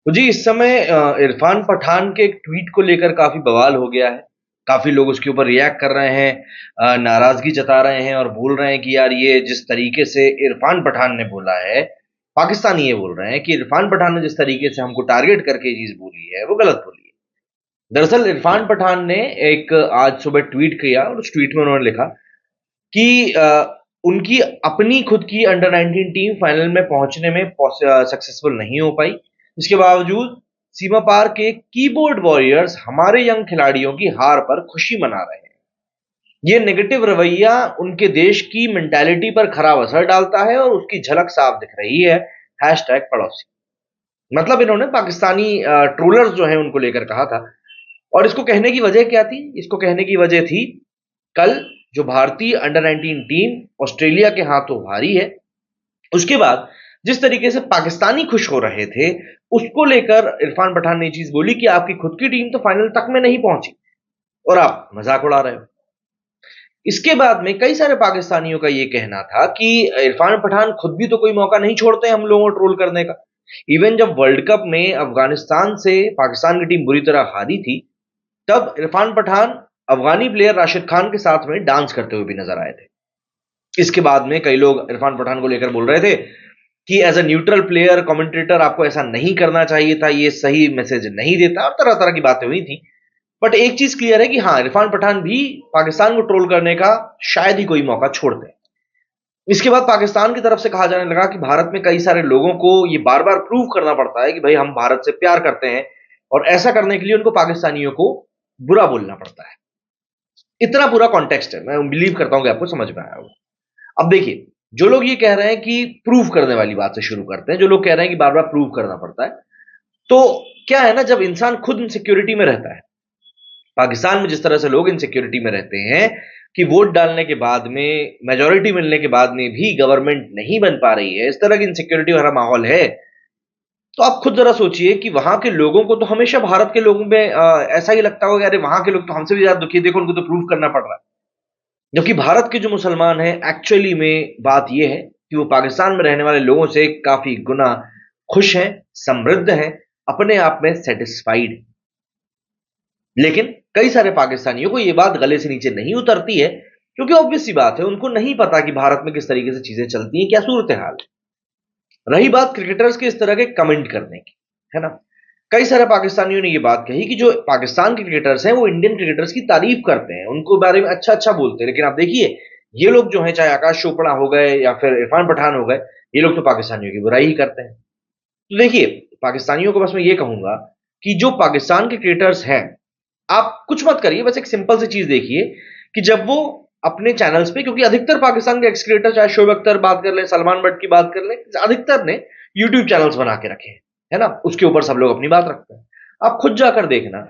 तो जी इस समय इरफान पठान के एक ट्वीट को लेकर काफ़ी बवाल हो गया है। काफ़ी लोग उसके ऊपर रिएक्ट कर रहे हैं, नाराज़गी जता रहे हैं और बोल रहे हैं कि यार ये जिस तरीके से इरफान पठान ने बोला है, पाकिस्तानी ये बोल रहे हैं कि इरफान पठान ने जिस तरीके से हमको टारगेट करके ये चीज़ बोली है, वो गलत बोली है। दरअसल इरफान पठान ने एक आज सुबह ट्वीट किया और उस ट्वीट में उन्होंने लिखा कि उनकी अपनी खुद की अंडर 19 टीम फाइनल में पहुंचने में सक्सेसफुल नहीं हो पाई। इसके बावजूद सीमा पार के कीबोर्ड वॉरियर्स हमारे यंग खिलाड़ियों की हार पर खुशी मना रहे हैं। ये नेगेटिव रवैया उनके देश की मेंटालिटी पर खराब असर डालता है और उसकी झलक साफ दिख रही है। हैशटैग पड़ोसी। मतलब इन्होंने पाकिस्तानी ट्रोलर्स जो हैं उनको लेकर कहा था। और इसको कहने की वजह क्या थी? इसको कहने की वजह थी कल जो भारतीय अंडर 19 टीम ऑस्ट्रेलिया के हाथों हारी है, उसके बाद जिस तरीके से पाकिस्तानी खुश हो रहे थे, उसको लेकर इरफान पठान ने ये चीज बोली कि आपकी खुद की टीम तो फाइनल तक में नहीं पहुंची और आप मजाक उड़ा रहे हो। इसके बाद में कई सारे पाकिस्तानियों का ये कहना था कि इरफान पठान खुद भी तो कोई मौका नहीं छोड़ते हम लोगों को ट्रोल करने का। इवन जब वर्ल्ड कप में अफगानिस्तान से पाकिस्तान की टीम बुरी तरह हारी थी, तब इरफान पठान अफगानी प्लेयर राशिद खान के साथ में डांस करते हुए भी नजर आए थे। इसके बाद में कई लोग इरफान पठान को लेकर बोल रहे थे कि as a neutral player commentator आपको ऐसा नहीं करना चाहिए था, ये सही मैसेज नहीं देता और तरह तरह की बातें हुई थी। बट एक चीज क्लियर है कि हाँ, इरफान पठान भी पाकिस्तान को ट्रोल करने का शायद ही कोई मौका छोड़ते हैं। इसके बाद पाकिस्तान की तरफ से कहा जाने लगा कि भारत में कई सारे लोगों को ये बार बार प्रूव करना पड़ता है कि भाई हम भारत से प्यार करते हैं और ऐसा करने के लिए उनको पाकिस्तानियों को बुरा बोलना पड़ता है। इतना पूरा कॉन्टेक्स्ट है, मैं बिलीव करता हूं कि आपको समझ में आया होगा। अब देखिए, जो लोग ये कह रहे हैं कि प्रूव करने वाली बात से शुरू करते हैं, जो लोग कह रहे हैं कि बार बार प्रूव करना पड़ता है, तो क्या है ना, जब इंसान खुद इनसिक्योरिटी में रहता है, पाकिस्तान में जिस तरह से लोग इनसिक्योरिटी में रहते हैं कि वोट डालने के बाद में मेजोरिटी मिलने के बाद में भी गवर्नमेंट नहीं बन पा रही है, इस तरह की इनसिक्योरिटी वाला माहौल है, तो आप खुद जरा सोचिए कि वहां के लोगों को तो हमेशा भारत के लोगों में ऐसा ही लगता होगा, अरे वहां के लोग तो हमसे भी ज्यादा दुखी है, देखो उनको तो प्रूव करना पड़ रहा है। जबकि भारत के जो मुसलमान हैं, एक्चुअली में बात यह है कि वो पाकिस्तान में रहने वाले लोगों से काफी गुना खुश हैं, समृद्ध हैं, अपने आप में सेटिस्फाइड। लेकिन कई सारे पाकिस्तानियों को यह बात गले से नीचे नहीं उतरती है, क्योंकि ऑब्वियस सी बात है, उनको नहीं पता कि भारत में किस तरीके से चीजें चलती हैं, क्या सूरत हाल है। रही बात क्रिकेटर्स के इस तरह के कमेंट करने की, है ना, कई सारे पाकिस्तानियों ने यह बात कही कि जो पाकिस्तान के क्रिकेटर्स हैं वो इंडियन क्रिकेटर्स की तारीफ करते हैं, उनको बारे में अच्छा अच्छा बोलते हैं। लेकिन आप देखिए, ये लोग जो हैं, चाहे आकाश चोपड़ा हो गए या फिर इरफान पठान हो गए, ये लोग तो पाकिस्तानियों की बुराई ही करते हैं। तो देखिए, पाकिस्तानियों को बस मैं ये कहूंगा कि जो पाकिस्तान के क्रिकेटर्स हैं, आप कुछ मत करिए, बस एक सिंपल सी चीज देखिए कि जब वो अपने चैनल्स पे, क्योंकि अधिकतर पाकिस्तान के एक्स क्रिकेटर, चाहे शोएब अख्तर बात कर ले, सलमान बट की बात कर ले, अधिकतर ने यूट्यूब चैनल्स बना के रखे हैं, है ना, उसके ऊपर सब लोग अपनी बात रखते हैं। आप खुद जाकर देखना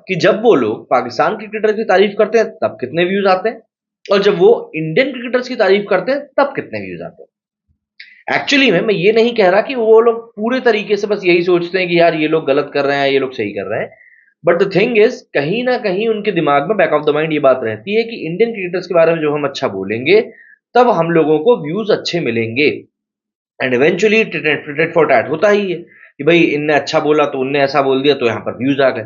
कि जब वो लोग पाकिस्तान क्रिकेटर की तारीफ करते हैं तब कितने व्यूज आते हैं, और जब वो इंडियन क्रिकेटर्स की तारीफ करते हैं तब कितने व्यूज आते हैं। एक्चुअली में मैं ये नहीं कह रहा कि वो लोग पूरे तरीके से बस यही सोचते हैं कि यार ये लोग गलत कर रहे हैं, ये लोग सही कर रहे हैं। बट द थिंग इज, कहीं ना कहीं उनके दिमाग में बैक ऑफ द माइंड ये बात रहती है कि इंडियन क्रिकेटर्स के बारे में जो हम अच्छा बोलेंगे, तब हम लोगों को व्यूज अच्छे मिलेंगे। And eventually tit for tat होता ही है कि भाई इनने अच्छा बोला तो उनने ऐसा बोल दिया तो यहाँ पर व्यूज आ गए।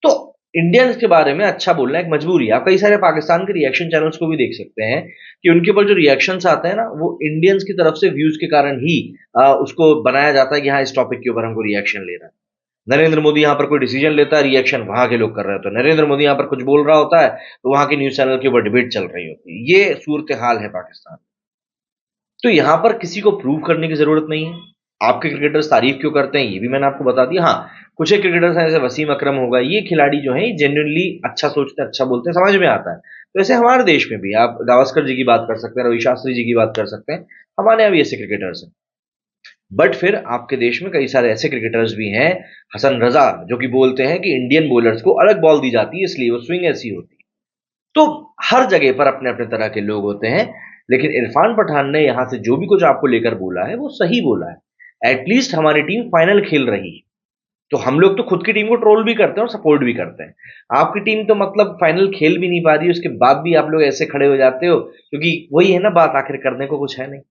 तो इंडियंस के बारे में अच्छा बोलना एक मजबूरी है। आप कई सारे पाकिस्तान के रिएक्शन चैनल्स को भी देख सकते हैं कि उनके ऊपर जो रिएक्शंस आते हैं ना, वो इंडियंस की तरफ से व्यूज के कारण ही उसको बनाया जाता है कि हाँ, इस टॉपिक के ऊपर हमको रिएक्शन लेना है। नरेंद्र मोदी यहाँ पर कोई डिसीजन लेता है, रिएक्शन वहां के लोग कर रहे होते हैं। नरेंद्र मोदी यहाँ पर कुछ बोल रहा होता है तो वहां के न्यूज चैनल के ऊपर डिबेट चल रही होती है। ये सूरत हाल है पाकिस्तान। तो यहां पर किसी को प्रूव करने की जरूरत नहीं है। आपके क्रिकेटर्स तारीफ क्यों करते हैं ये भी मैंने आपको बता दिया। हाँ, कुछ एक क्रिकेटर्स हैं जैसे वसीम अकरम होगा, ये खिलाड़ी जो है जेन्युइनली अच्छा सोचते हैं, अच्छा बोलते हैं, समझ में आता है। तो ऐसे हमारे देश में भी आप गावस्कर जी की बात कर सकते हैं, रवि शास्त्री जी की बात कर सकते हैं, हमारे यहाँ भी ऐसे क्रिकेटर्स हैं। बट फिर आपके देश में कई सारे ऐसे क्रिकेटर्स भी हैं, हसन रजा, जो कि बोलते हैं कि इंडियन बॉलर्स को अलग बॉल दी जाती है इसलिए वो स्विंग ऐसी होती है। तो हर जगह पर अपने अपने तरह के लोग होते हैं। लेकिन इरफान पठान ने यहां से जो भी कुछ आपको लेकर बोला है वो सही बोला है। एटलीस्ट हमारी टीम फाइनल खेल रही है, तो हम लोग तो खुद की टीम को ट्रोल भी करते हैं और सपोर्ट भी करते हैं। आपकी टीम तो मतलब फाइनल खेल भी नहीं पा रही, उसके बाद भी आप लोग ऐसे खड़े हो जाते हो, क्योंकि वही है ना बात, आखिर करने को कुछ है नहीं।